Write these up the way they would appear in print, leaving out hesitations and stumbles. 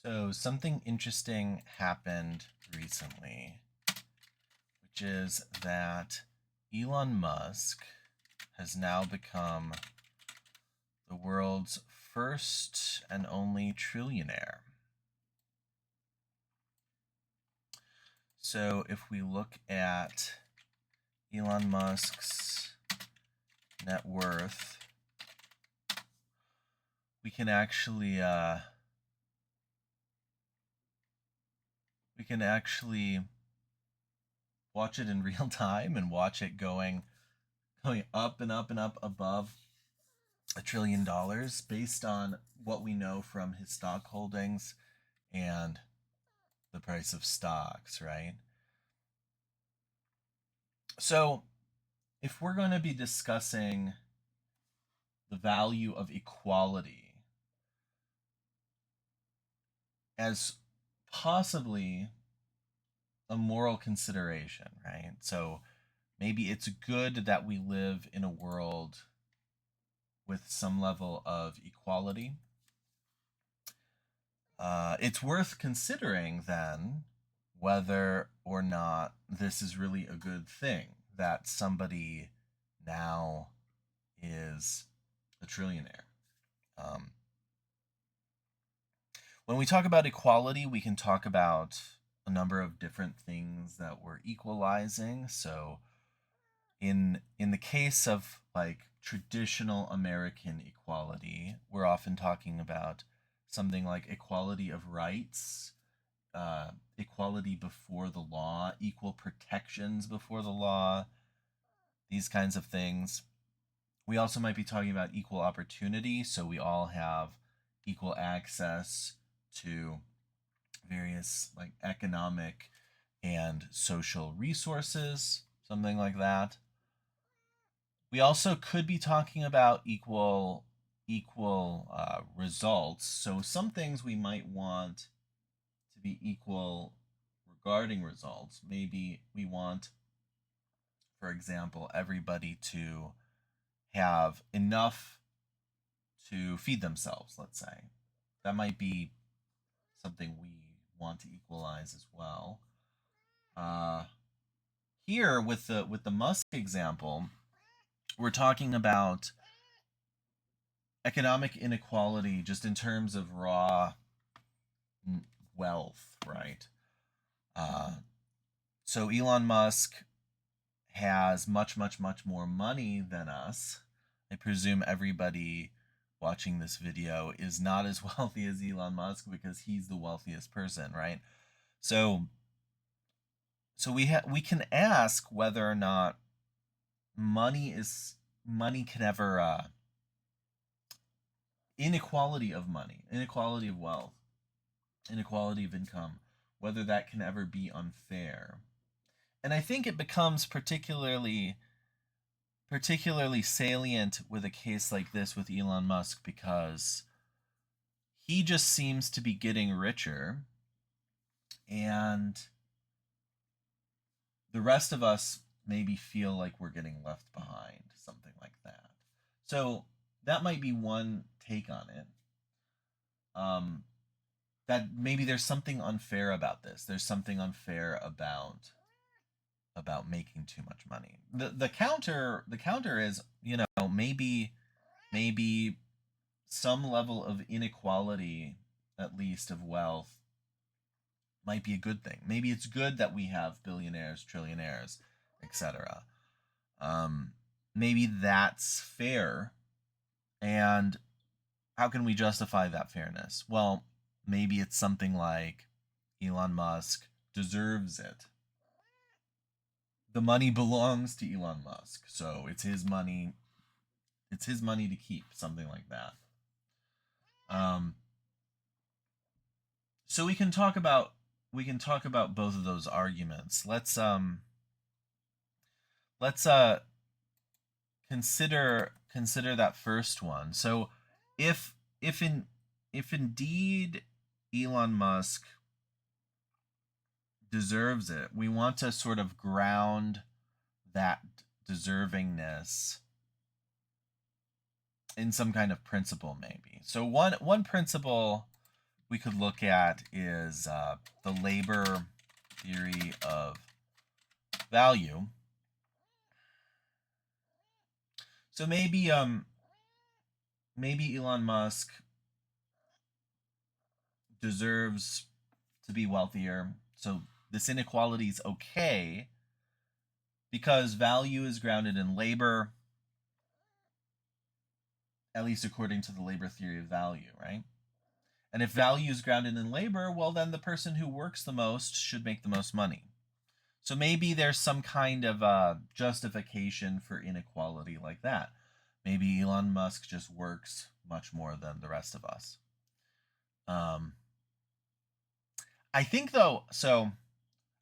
So something interesting happened recently, which is that Elon Musk has now become the world's first and only trillionaire. So if we look at Elon Musk's net worth, we can actually watch it in real time and watch it going up and up and up above $1 trillion based on what we know from his stock holdings and the price of stocks, right? So if we're going to be discussing the value of equality as possibly a moral consideration, right? So maybe it's good that we live in a world with some level of equality. It's worth considering then whether or not this is really a good thing that somebody now is a trillionaire. When we talk about equality, we can talk about a number of different things that we're equalizing. So in the case of like traditional American equality, we're often talking about something like equality of rights, equality before the law, equal protections before the law, these kinds of things. We also might be talking about equal opportunity, so we all have equal access to various like economic and social resources, something like that. We also could be talking about equal results. So some things we might want to be equal regarding results. Maybe we want, for example, everybody to have enough to feed themselves, let's say. That might be something we want to equalize as well. Here with the Musk example, we're talking about economic inequality just in terms of raw wealth, right? So Elon Musk has much more money than us. I presume everybody watching this video is not as wealthy as Elon Musk because he's the wealthiest person, right? So we can ask whether or not money can ever inequality of money, inequality of wealth, inequality of income, whether that can ever be unfair. And I think it becomes particularly salient with a case like this with Elon Musk because he just seems to be getting richer and the rest of us maybe feel like we're getting left behind, something like that. So that might be one take on it. That maybe there's something unfair about this. There's something unfair about making too much money. The counter is, maybe some level of inequality, at least of wealth, might be a good thing. Maybe it's good that we have billionaires, trillionaires, etc. Maybe that's fair. And how can we justify that fairness? Well, maybe it's something like Elon Musk deserves it. The money belongs to Elon Musk, so it's his money. It's his money to keep, something like that. So we can talk about both of those arguments. Let's consider that first one. So if indeed Elon Musk deserves it, we want to sort of ground that deservingness in some kind of principle, maybe. So one principle we could look at is the labor theory of value. So maybe Elon Musk deserves to be wealthier. So this inequality is okay because value is grounded in labor, at least according to the labor theory of value, right? And if value is grounded in labor, well, then the person who works the most should make the most money. So maybe there's some kind of justification for inequality like that. Maybe Elon Musk just works much more than the rest of us. I think though, so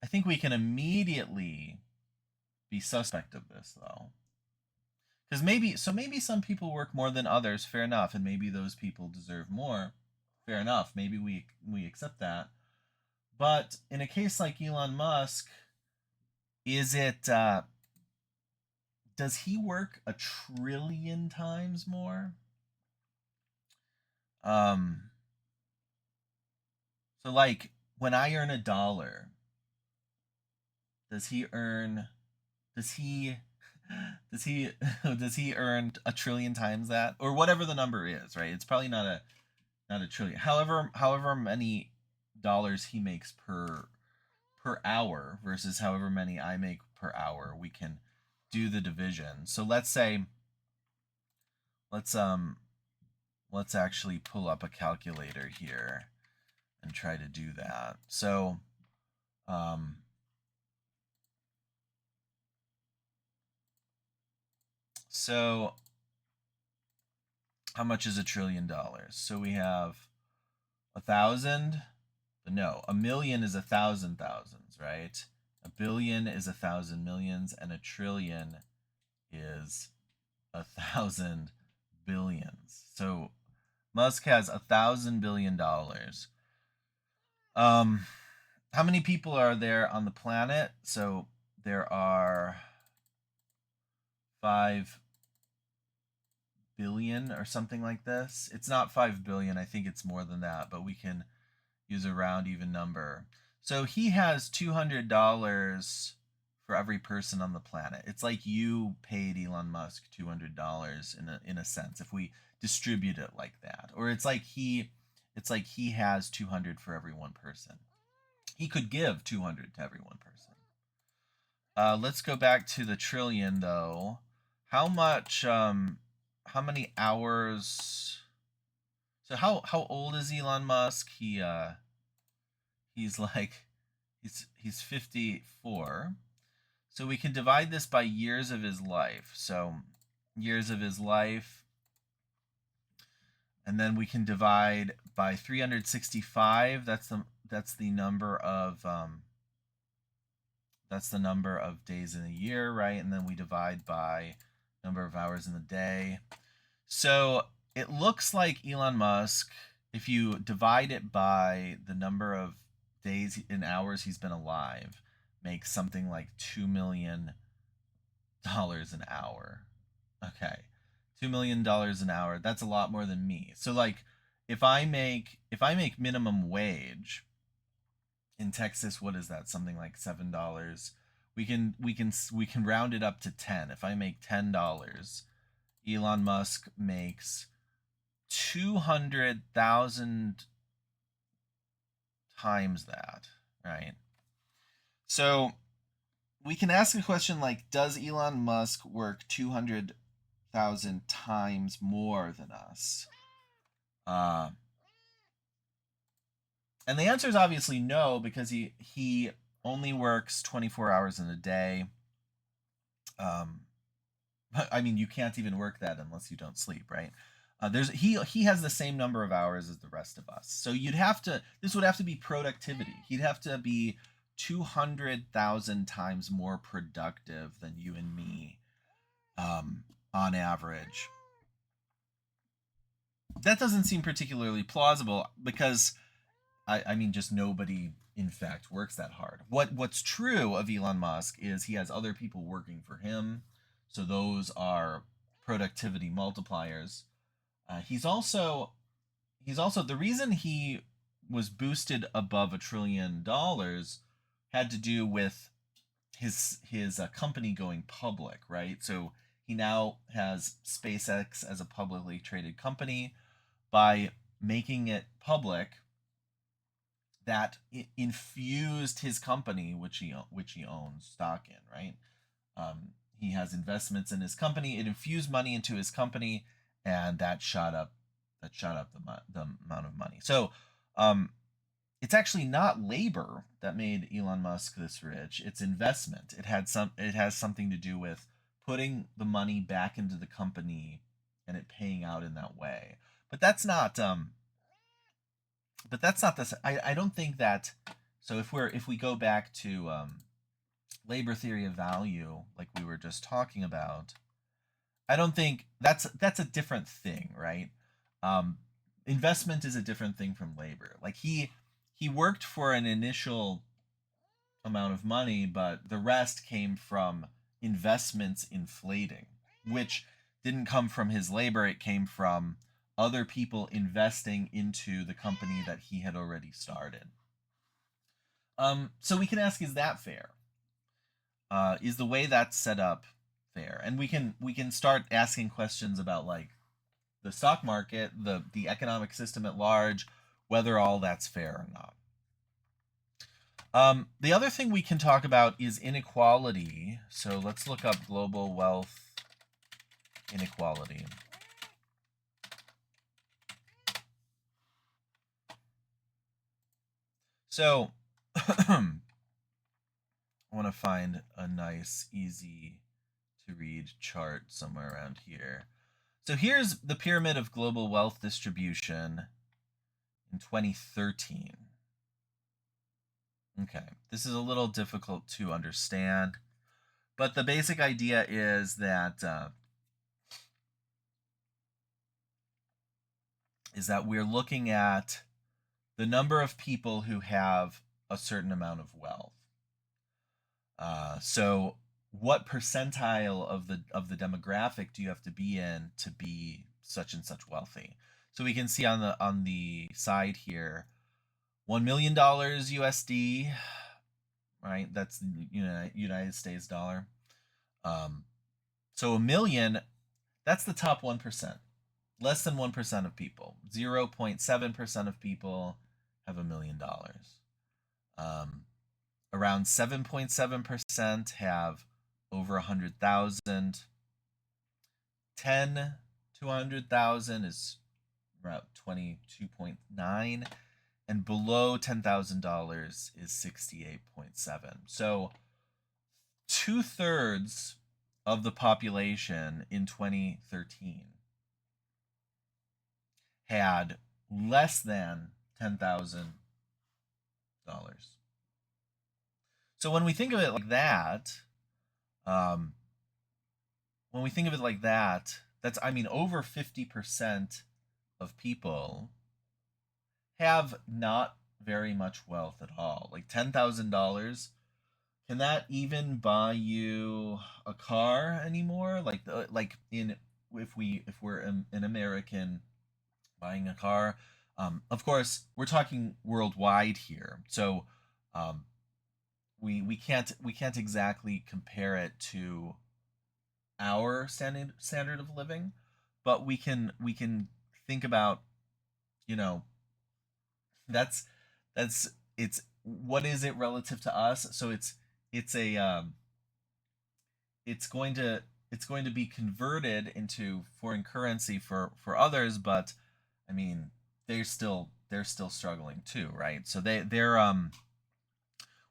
I think we can immediately be suspect of this though. Because maybe some people work more than others, fair enough, and maybe those people deserve more, fair enough. Maybe we accept that. But in a case like Elon Musk, is it does he work 1,000,000,000,000 times more? So like when I earn $1, does he earn does he does he does he earn 1,000,000,000 times that, or whatever the number is, right? It's probably not a trillion. However many dollars he makes per hour versus however many I make per hour, we can do the division. So let's actually pull up a calculator here and try to do that. So so how much is $1 trillion? So we have 1,000. No, 1,000,000 is 1,000 thousands, right? 1 billion is 1,000 millions, and 1,000,000,000,000 is 1,000 billions. So Musk has $1,000 billion. How many people are there on the planet? So there are 5 billion or something like this. It's not 5 billion. I think it's more than that, but we can use a round even number. So he has $200 for every person on the planet. It's like you paid Elon Musk $200 in a sense, if we distribute it like that. Or it's like he has 200 for every one person. He could give 200 to every one person. Let's go back to the trillion though. How many hours? So how old is Elon Musk? He's like he's 54. So we can divide this by years of his life. So years of his life, and then we can divide by 365. That's the number of days in a year, right? And then we divide by number of hours in the day. So it looks like Elon Musk, if you divide it by the number of days and hours he's been alive, makes something like $2 million an hour. Okay, $2 million an hour. That's a lot more than me. So like, if I make minimum wage in Texas, what is that? Something like $7. We can round it up to 10. If I make $10, Elon Musk makes 200,000 times that, right? So we can ask a question like, does Elon Musk work 200,000 times more than us? And the answer is obviously no, because he only works 24 hours in a day. I mean, you can't even work that unless you don't sleep, right? He has the same number of hours as the rest of us. So this would have to be productivity. He'd have to be 200,000 times more productive than you and me, on average. That doesn't seem particularly plausible because, I mean, just nobody in fact works that hard. What's true of Elon Musk is he has other people working for him, so those are productivity multipliers. He's also the reason he was boosted above $1 trillion had to do with his company going public, right? So he now has SpaceX as a publicly traded company. By making it public, that infused his company, which he owns stock in, right? He has investments in his company. It infused money into his company, and that shot up the amount of money. So it's actually not labor that made Elon Musk this rich. It's investment. It has something to do with putting the money back into the company and it paying out in that way. But that's not this. I don't think that. So if we go back to labor theory of value, like we were just talking about, I don't think that's a different thing, right? Investment is a different thing from labor. Like he worked for an initial amount of money, but the rest came from investments inflating, which didn't come from his labor. It came from other people investing into the company that he had already started. So we can ask, is that fair? Is the way that's set up fair? And we can start asking questions about like the stock market, the economic system at large, whether all that's fair or not. The other thing we can talk about is inequality. So let's look up global wealth inequality. So I want to find a nice, easy to read chart somewhere around here. So here's the pyramid of global wealth distribution in 2013. Okay, this is a little difficult to understand, but the basic idea is that we're looking at the number of people who have a certain amount of wealth. So what percentile of the demographic do you have to be in to be such and such wealthy? So we can see on the side here, $1 million USD, right? That's United States dollar. So a million, that's the top 1%. Less than 1% of people. 0.7% of people have $1 million. Around 7.7% have over 100,000. 10 to 100,000 is about 22.9, and below $10,000 is 68.7. So 2/3 of the population in 2013 had less than $10,000. So when we think of it like that, that's, I mean, over 50% of people have not very much wealth at all. Like $10,000, can that even buy you a car anymore? If we're an American buying a car, of course we're talking worldwide here, so we can't exactly compare it to our standard of living, but we can think about, that's it's what is it relative to us. So it's going to be converted into foreign currency for others, but I mean they're still struggling too, right? So they're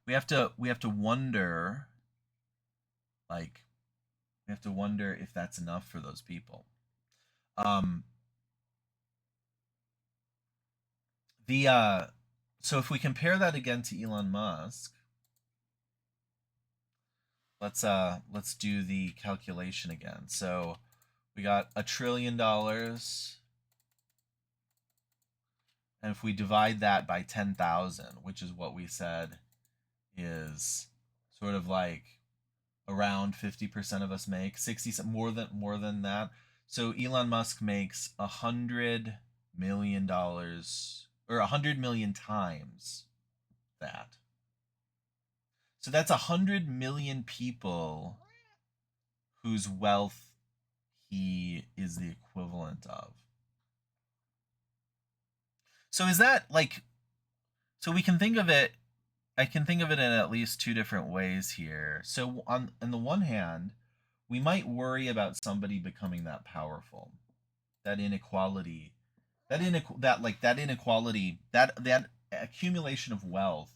we have to wonder, like, we have to wonder if that's enough for those people. So if we compare that again to Elon Musk, let's do the calculation again. So we got $1 trillion, and if we divide that by 10,000, which is what we said is sort of like around 50% of us make, 60, more than that. So Elon Musk makes $100 million, or 100 million times that. So that's 100 million people whose wealth he is the equivalent of. So is that like, so we can think of it, I can think of it in at least two different ways here. So on the one hand, we might worry about somebody becoming that powerful. That inequality, that inequality, that accumulation of wealth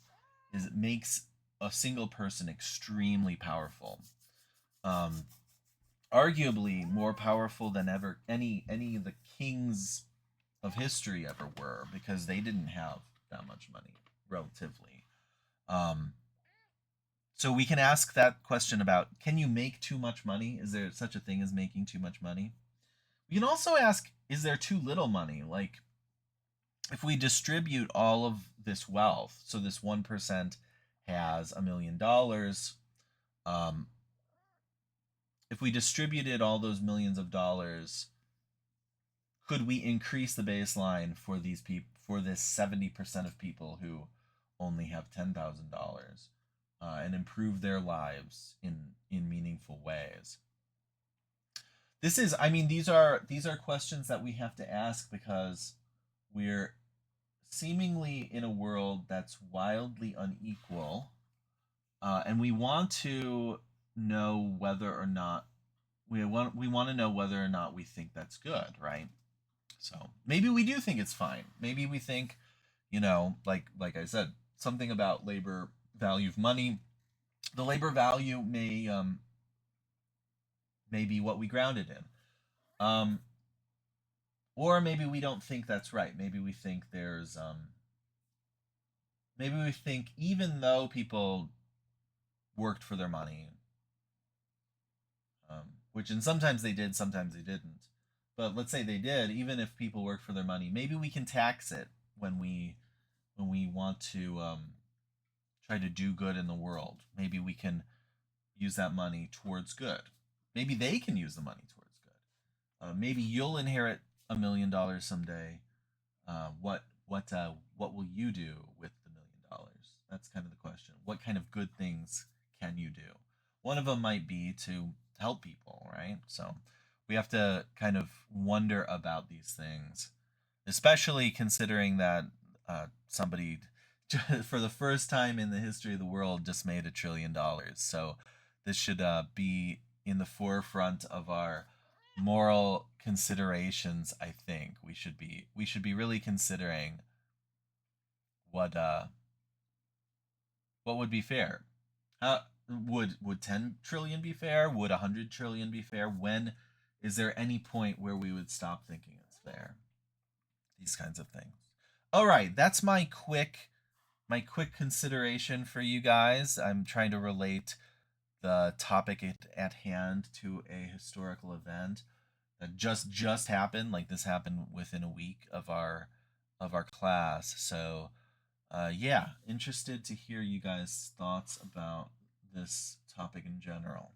makes a single person extremely powerful. Um, Arguably more powerful than ever any of the kings of history ever were, because they didn't have that much money relatively. Um, so we can ask that question about, can you make too much money? Is there such a thing as making too much money? We can also ask, is there too little money? Like, if we distribute all of this wealth, so this 1% has $1 million, um, if we distributed all those millions of dollars, could we increase the baseline for these people, for this 70% of people who only have $10,000, and improve their lives in meaningful ways? This is, I mean, these are questions that we have to ask because we're seemingly in a world that's wildly unequal, and we want to know whether or not we want to know whether or not we think that's good, right? So maybe we do think it's fine. Maybe we think, like I said, something about labor value of money. The labor value may be what we ground it in. Or maybe we don't think that's right. Maybe we think maybe we think even though people worked for their money, which and sometimes they did, sometimes they didn't. But let's say they did, even if people work for their money, maybe we can tax it when we want to try to do good in the world. Maybe we can use that money towards good. Maybe they can use the money towards good. Maybe you'll inherit $1 million someday. What will you do with the $1 million? That's kind of the question. What kind of good things can you do? One of them might be to help people, right? So we have to kind of wonder about these things, especially considering that somebody for the first time in the history of the world just made $1 trillion. So this should be in the forefront of our moral considerations. I think we should be really considering what what would be fair. Would 10 trillion be fair? Would 100 trillion be fair? When is there any point where we would stop thinking it's fair? These kinds of things. All right, that's my quick consideration for you guys. I'm trying to relate the topic at hand to a historical event that just happened. Like, this happened within a week of our class. So yeah, interested to hear you guys' thoughts about this topic in general.